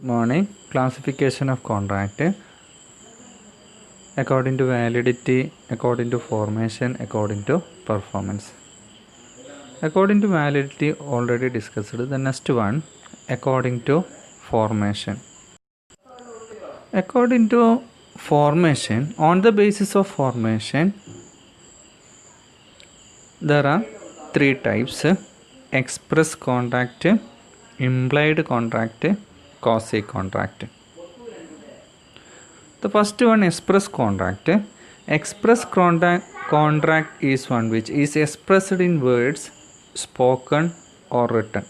Morning. Classification of contract according to validity, according to formation, according to performance. According to validity already discussed. The next one according to formation. According to formation, on the basis of formation there are three types: express contract, implied contract, quasi contract. The first one, express contract. Express contract is one which is expressed in words, spoken or written.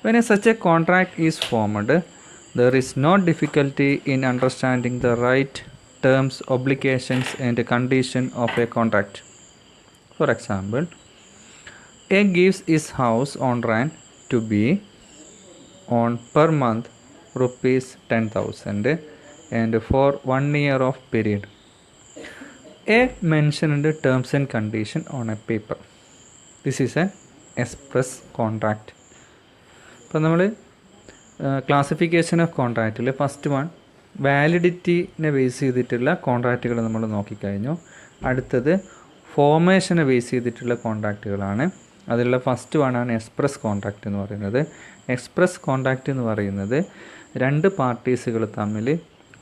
When such a contract is formed, there is no difficulty in understanding the right terms, obligations and condition of a contract. For example, A gives his house on rent to B on per month rupees 10,000 and for 1 year of period. A mentioned terms and condition on a paper. This is an express contract. അപ്പോൾ നമ്മൾ classification of കോൺട്രാക്റ്റിൽ first one വാലിഡിറ്റിനെ base ചെയ്തിട്ടുള്ള കോൺട്രാക്റ്റുകൾ നമ്മൾ നോക്കിക്കഴിഞ്ഞു. അടുത്തത് ഫോർമേഷനെ base ചെയ്തിട്ടുള്ള കോൺട്രാക്റ്റുകളാണ്. അതിലുള്ള ഫസ്റ്റ് വണ്ണാണ് എക്സ്പ്രസ് കോൺട്രാക്റ്റ് എന്ന് പറയുന്നത്. എക്സ്പ്രസ് കോൺട്രാക്റ്റ് എന്ന് പറയുന്നത് രണ്ട് പാർട്ടീസുകൾ തമ്മിൽ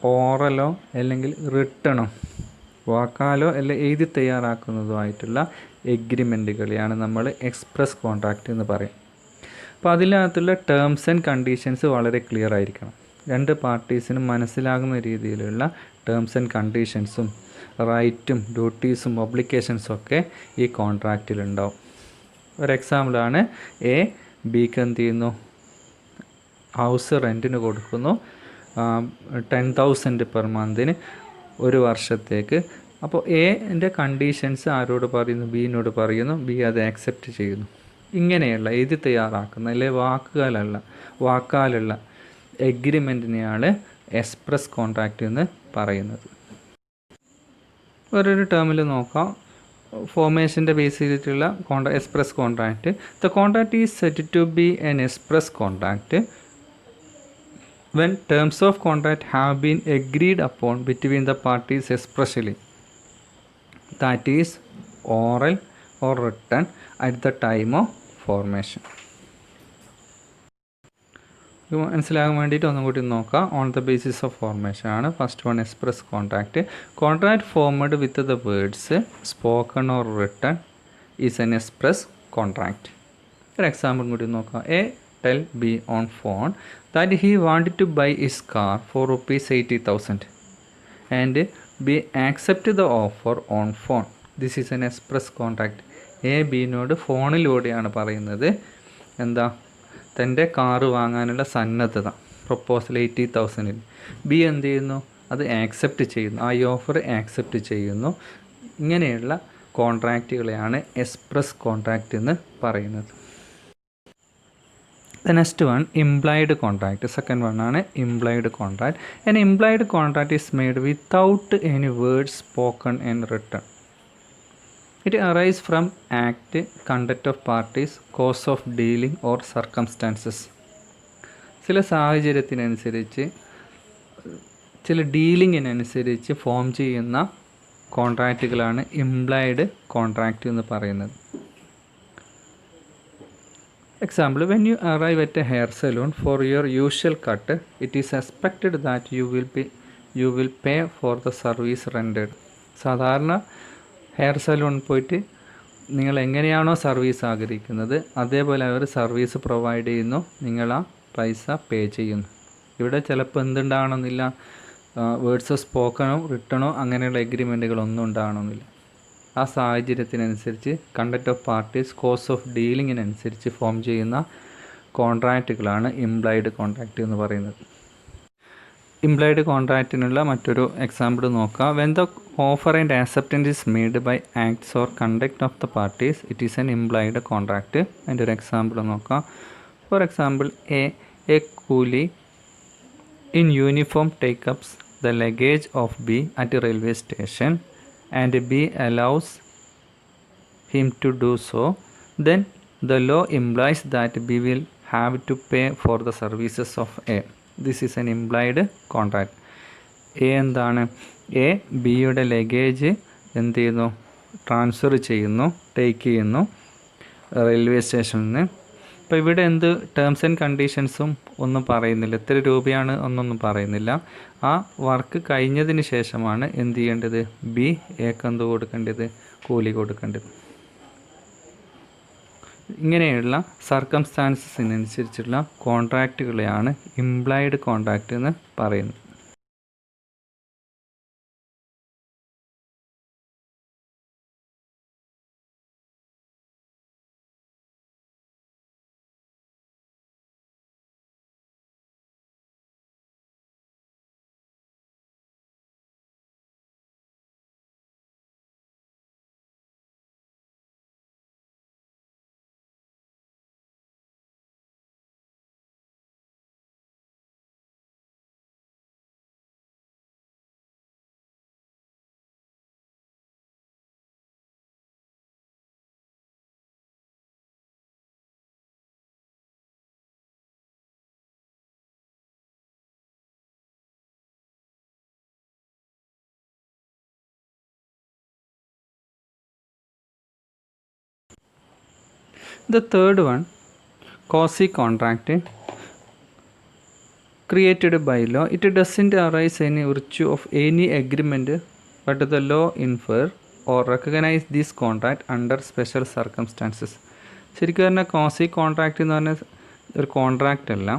ഓറലോ അല്ലെങ്കിൽ റിട്ടണോ വാക്കാലോ അല്ലെങ്കിൽ എഴുതി തയ്യാറാക്കുന്നതോ ആയിട്ടുള്ള എഗ്രിമെൻറ്റുകളെയാണ് നമ്മൾ എക്സ്പ്രസ് കോൺട്രാക്റ്റ് എന്ന് പറയും. അപ്പോൾ അതിനകത്തുള്ള ടേംസ് ആൻഡ് കണ്ടീഷൻസ് വളരെ ക്ലിയർ ആയിരിക്കണം. രണ്ട് പാർട്ടീസിനും മനസ്സിലാകുന്ന രീതിയിലുള്ള ടേംസ് ആൻഡ് കണ്ടീഷൻസും റൈറ്റും ഡ്യൂട്ടീസും ഒബ്ലിക്കേഷൻസും ഒക്കെ ഈ കോൺട്രാക്റ്റിലുണ്ടാവും. ഒരു എക്സാമ്പിളാണ് എ ബിക്ക് എന്ത് ചെയ്യുന്നു, ഹൗസ് റെൻറ്റിന് കൊടുക്കുന്നു 10,000 പെർ മന്തിന് ഒരു വർഷത്തേക്ക്. അപ്പോൾ എൻ്റെ കണ്ടീഷൻസ് ആരോട് പറയുന്നു, ബിനോട് പറയുന്നു. ബി അത് ആക്സെപ്റ്റ് ചെയ്യുന്നു. ഇങ്ങനെയുള്ള എഴുതി തയ്യാറാക്കുന്ന അല്ലെ വാക്കാലുള്ള എഗ്രിമെൻറ്റിനെയാണ് എക്സ്പ്രസ് കോൺട്രാക്റ്റ് എന്ന് പറയുന്നത്. വേറൊരു ടേമിൽ നോക്കാം, ഫോർമേഷൻ്റെ ബേസ് ചെയ്തിട്ടുള്ള express contract. The contract is said to be an express contract when terms of contract have been agreed upon between the parties expressly, that is oral or written at the time of formation. മനസ്സിലാകാൻ വേണ്ടിയിട്ട് ഒന്നും കൂടി നോക്കാം. On the basis of formation ആണ് first one express contract. Contract formed with the words spoken or written is an express contract. ഒരു example കൂടി നോക്കാം. A tell B on phone that he wanted to buy his car for rupees 80,000 and B accepted the offer on phone. This is an express contract. A ബിനോട് ഫോണിലൂടെയാണ് പറയുന്നത് എന്താ, തൻ്റെ car വാങ്ങാനുള്ള സന്നദ്ധത, പ്രൊപ്പോസൽ 80,000. ബി എന്ത് ചെയ്യുന്നു, അത് ആക്സെപ്റ്റ് ചെയ്യുന്നു, ആ ഓഫർ ആക്സെപ്റ്റ് ചെയ്യുന്നു. ഇങ്ങനെയുള്ള കോൺട്രാക്റ്റുകളെയാണ് എക്സ്പ്രസ് കോൺട്രാക്റ്റ് എന്ന് പറയുന്നത്. The next one, implied contract. Second one ആണ് implied contract. An implied contract is made without any words spoken and written. It arises from act, conduct of parties, course of dealing or circumstances. ചില സാഹചര്യത്തിനനുസരിച്ച് ചില ഡീലിങ്ങിനനുസരിച്ച് form ചെയ്യുന്ന കോൺട്രാക്റ്റുകളാണ് implied contract എന്ന് പറയുന്നത്. Example, when you arrive at a hair salon for your usual cut, it is expected that you will pay for the service rendered. സാധാരണ hair സലൂണിൽ പോയിട്ട് നിങ്ങൾ എങ്ങനെയാണോ സർവീസ് ആഗ്രഹിക്കുന്നത് അതേപോലെ അവർ സർവീസ് പ്രൊവൈഡ് ചെയ്യുന്നു, നിങ്ങൾ ആ പൈസ പേ ചെയ്യുന്നു. ഇവിടെ ചിലപ്പോൾ എന്തുണ്ടാകണമെന്നില്ല, വേർഡ്സ് സ്പോക്കണോ റിട്ടണോ അങ്ങനെയുള്ള എഗ്രിമെൻറ്റുകളൊന്നും ഉണ്ടാകണമെന്നില്ല. ആ സാഹചര്യത്തിനനുസരിച്ച് conduct of parties, course of ഡീലിങ്ങിനനുസരിച്ച് ഫോം ചെയ്യുന്ന കോൺട്രാക്റ്റുകളാണ് ഇംപ്ലൈഡ് കോൺട്രാക്റ്റ് എന്ന് പറയുന്നത്. ഇംപ്ലൈഡ് കോൺട്രാക്റ്റിനുള്ള മറ്റൊരു എക്സാമ്പിൾ നോക്കാം. When the offer and acceptance is made by acts or conduct of the parties, it is an implied contract. അതിൻ്റെ ഒരു എക്സാമ്പിൾ നോക്കാം. For example, A coolie in uniform takes up the luggage of B at railway station and B allows him to do so, then the law implies that B will have to pay for the services of A. This is an implied contract. A എന്താണ്? A ബിയുടെ luggage എന്ത് ചെയ്യുന്നു? Transfer ചെയ്യുന്നു, take ചെയ്യുന്നു railway സ്റ്റേഷനിൽ നിന്ന്. അപ്പോൾ ഇവിടെ എന്ത് ടേംസ് ആൻഡ് കണ്ടീഷൻസും ഒന്നും പറയുന്നില്ല, എത്ര രൂപയാണ് എന്നൊന്നും പറയുന്നില്ല. ആ വർക്ക് കഴിഞ്ഞതിന് ശേഷമാണ് എന്ത് ചെയ്യേണ്ടത്? ബി എക്ക് എന്ത് കൊടുക്കേണ്ടത്? കൂലി കൊടുക്കേണ്ടത്. ഇങ്ങനെയുള്ള സർക്കംസ്റ്റാൻസസിനനുസരിച്ചുള്ള കോൺട്രാക്റ്റുകളെയാണ് ഇംപ്ലൈഡ് കോൺട്രാക്റ്റ് എന്ന് പറയുന്നത്. The third one, quasi-contract, created by law. It doesn't arise in virtue of any agreement, but the law infer or recognize this contract under special circumstances. ശരിക്കും പറഞ്ഞാൽ കോസി കോൺട്രാക്റ്റ് എന്ന് പറഞ്ഞാൽ ഒരു കോൺട്രാക്റ്റ് അല്ല,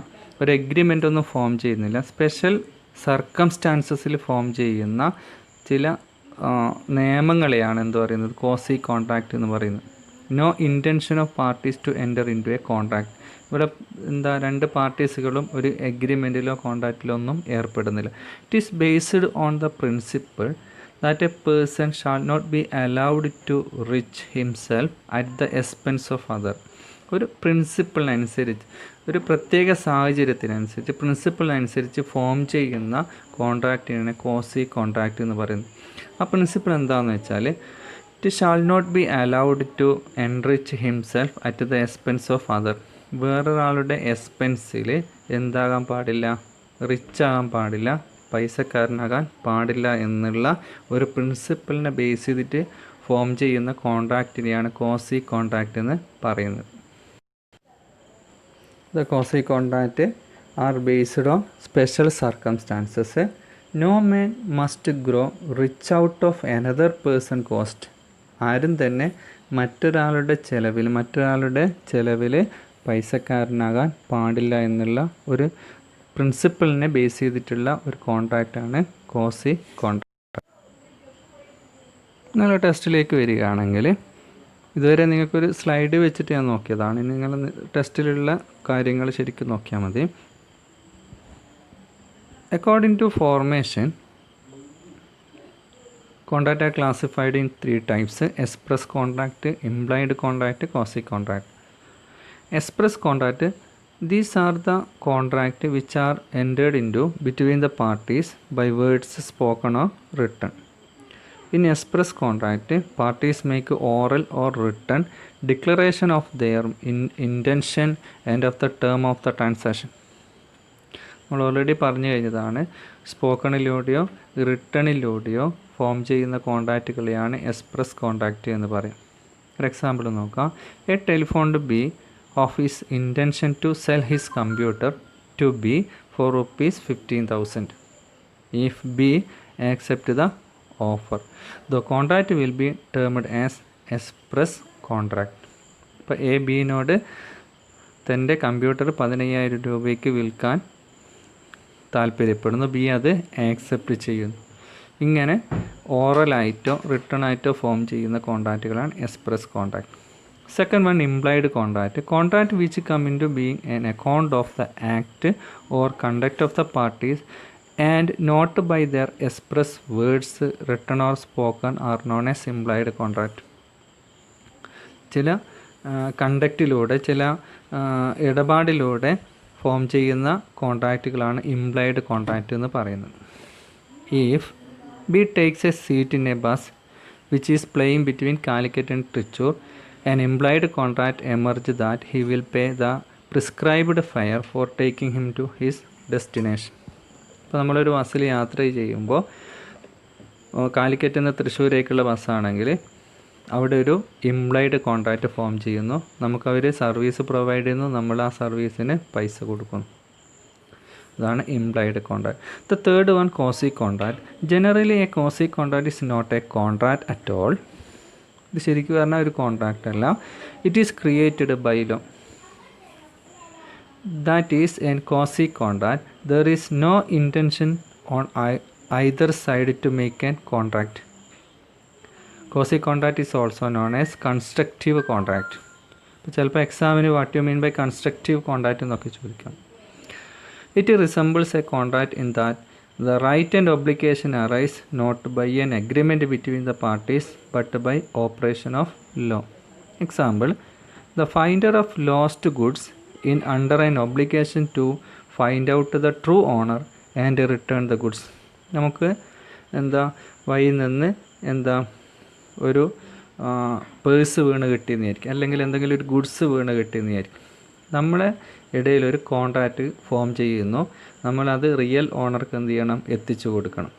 ഒരു എഗ്രിമെൻ്റ് ഒന്നും ഫോം ചെയ്യുന്നില്ല. സ്പെഷ്യൽ സർക്കംസ്റ്റാൻസസിൽ ഫോം ചെയ്യുന്ന ചില നിയമങ്ങളെയാണ് എന്ത് പറയുന്നത്? കോസി കോൺട്രാക്റ്റ് എന്ന് പറയുന്നത്. No intention of parties to enter into a contract. ഇവിടെ എന്താ, രണ്ട് പാർട്ടീസുകളും ഒരു എഗ്രിമെൻറ്റിലോ കോൺട്രാക്റ്റിലോ ഒന്നും ഏർപ്പെടുന്നില്ല. It is based on the principle that a person shall not be allowed to rich himself at the expense of other. ഒരു പ്രിൻസിപ്പിളിനനുസരിച്ച്, ഒരു പ്രത്യേക സാഹചര്യത്തിനനുസരിച്ച്, പ്രിൻസിപ്പിളിനനുസരിച്ച് ഫോം ചെയ്യുന്ന കോൺട്രാക്റ്റിനാണ് കോസി കോൺട്രാക്റ്റ് എന്ന് പറയുന്നത്. ആ പ്രിൻസിപ്പിൾ എന്താണെന്ന് വെച്ചാൽ, it shall not be allowed to enrich himself at the expense of other. വേറൊരാളുടെ എക്സ്പെൻസിൽ എന്താകാൻ പാടില്ല? റിച്ച് ആകാൻ പാടില്ല, പൈസക്കാരനാകാൻ പാടില്ല എന്നുള്ള ഒരു പ്രിൻസിപ്പിളിനെ ബേസ് ചെയ്തിട്ട് ഫോം ചെയ്യുന്ന കോൺട്രാക്റ്റിനെയാണ് കോസി കോൺട്രാക്റ്റ് എന്ന് പറയുന്നത്. The quasi contract are based on special circumstances. No man must grow rich out of another person cost. ആരും തന്നെ മറ്റൊരാളുടെ ചിലവിൽ പൈസക്കാരനാകാൻ പാടില്ല എന്നുള്ള ഒരു പ്രിൻസിപ്പിളിനെ ബേസ് ചെയ്തിട്ടുള്ള ഒരു കോൺട്രാക്റ്റാണ് കോസി കോൺട്രാക്റ്റ്. നിങ്ങൾ ടെസ്റ്റിലേക്ക് വരികയാണെങ്കിൽ, ഇതുവരെ നിങ്ങൾക്കൊരു സ്ലൈഡ് വെച്ചിട്ട് ഞാൻ നോക്കിയതാണ്. ഇനി നിങ്ങൾ ടെസ്റ്റിലുള്ള കാര്യങ്ങൾ ശരിക്കും നോക്കിയാൽ മതി. According to formation, contract are classified in 3 types: express contract, implied contract, quasi contract. Express contract, these are the contract which are entered into between the parties by words spoken or written. In express contract, parties make oral or written declaration of their intention and of the term of the transaction. നമ്മൾ already പറഞ്ഞു കഴിഞ്ഞതാണ്, സ്പോക്കണിലൂടെയോ റിട്ടണിലൂടെയോ form ചെയ്യുന്ന കോൺട്രാക്റ്റുകളെയാണ് express contract എന്ന് പറയും. For example നോക്കാം. A telephone B of his intention to sell his computer to B for ₹15,000. If B accept the offer, the contract will be termed as express contract. ഇപ്പോൾ A ബിനോട് തൻ്റെ computer 15,000 രൂപയ്ക്ക് വിൽക്കാൻ താല്പര്യപ്പെടുന്നു. B അത് accept ചെയ്യുന്നു. ഇങ്ങനെ ഓറലായിട്ടോ റിട്ടേണായിട്ടോ ഫോം ചെയ്യുന്ന കോൺട്രാക്റ്റുകളാണ് express contract. Second one, implied contract. Contract which come into being an account of the act or conduct of the parties and not by their express words, written or spoken, are known as implied contract. ചില കണ്ടക്റ്റിലൂടെ, ചില ഇടപാടിലൂടെ form ചെയ്യുന്ന കോൺട്രാക്റ്റുകളാണ് implied contract എന്ന് പറയുന്നത്. If B takes a seat in a bus which is playing between Calicut and Thrissur, an implied contract emerged that he will pay the prescribed fare for taking him to his destination. ഇപ്പോൾ നമ്മളൊരു ബസ്സിൽ യാത്ര ചെയ്യുമ്പോൾ കാലിക്കറ്റിൽ നിന്ന് തൃശ്ശൂരേക്കുള്ള ബസ്സാണെങ്കിൽ അവിടെ ഒരു ഇംപ്ലൈഡ് കോൺട്രാക്റ്റ് ഫോം ചെയ്യുന്നു. നമുക്കവർ service provide ചെയ്യുന്നു, നമ്മൾ ആ സർവീസിന് പൈസ കൊടുക്കുന്നു. അതാണ് implied contract. The third one, quasi contract. Generally a quasi contract is not a contract at all. ഇത് ശരിക്കും പറഞ്ഞാൽ ഒരു കോൺട്രാക്റ്റ് അല്ല. It is created by law. That is in quasi contract there is no intention on either side to make a contract. Quasi contract is also known as constructive contract. ഇപ്പോൾ ചിലപ്പോൾ എക്സാമിന് what you mean by constructive contract എന്നൊക്കെ ചോദിക്കാം. It resembles a contract in that the right and obligation arise not by an agreement between the parties but by operation of law. Example, the finder of lost goods in under an obligation to find out the true owner and return the goods. നമുക്ക് വഴിയിൽ നിന്ന് ഒരു purse വീണ് കിട്ടിയെന്നായിരിക്കും, അല്ലെങ്കിൽ എന്തെങ്കിലും ഒരു goods വീണ് കിട്ടിയെന്നായിരിക്കും. നമ്മളെ ഇടയിൽ ഒരു കോൺട്രാക്റ്റ് ഫോം ചെയ്യുന്നു, നമ്മളത് റിയൽ ഓണർക്ക് എന്ത് ചെയ്യണം, എത്തിച്ചു കൊടുക്കണം.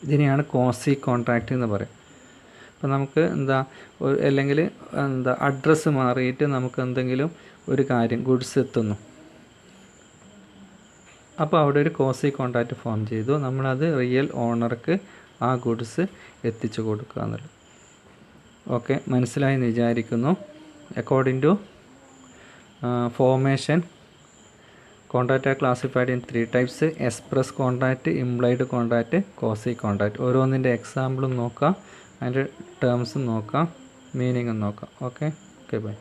ഇതിനെയാണ് കോസി കോൺട്രാക്റ്റ് എന്ന് പറയും. അപ്പോൾ നമുക്ക് അല്ലെങ്കിൽ അഡ്രസ്സ് മാറിയിട്ട് നമുക്ക് എന്തെങ്കിലും ഒരു കാര്യം ഗുഡ്സ് എത്തുന്നു, അപ്പോൾ അവിടെ ഒരു കോസി കോൺട്രാക്റ്റ് ഫോം ചെയ്തു, നമ്മളത് റിയൽ ഓണർക്ക് ആ ഗുഡ്സ് എത്തിച്ചു കൊടുക്കുക എന്നുള്ളത്. ഓക്കെ, മനസ്സിലായി എന്ന് വിചാരിക്കുന്നു. According to formation, contract are classified in 3 types: express contract, implied contract, quasi contract. ഓരോന്നിൻ്റെ എക്സാമ്പിളും നോക്കാം, അതിൻ്റെ ടേംസും നോക്കാം, മീനിങ്ങും നോക്കാം. Okay bye.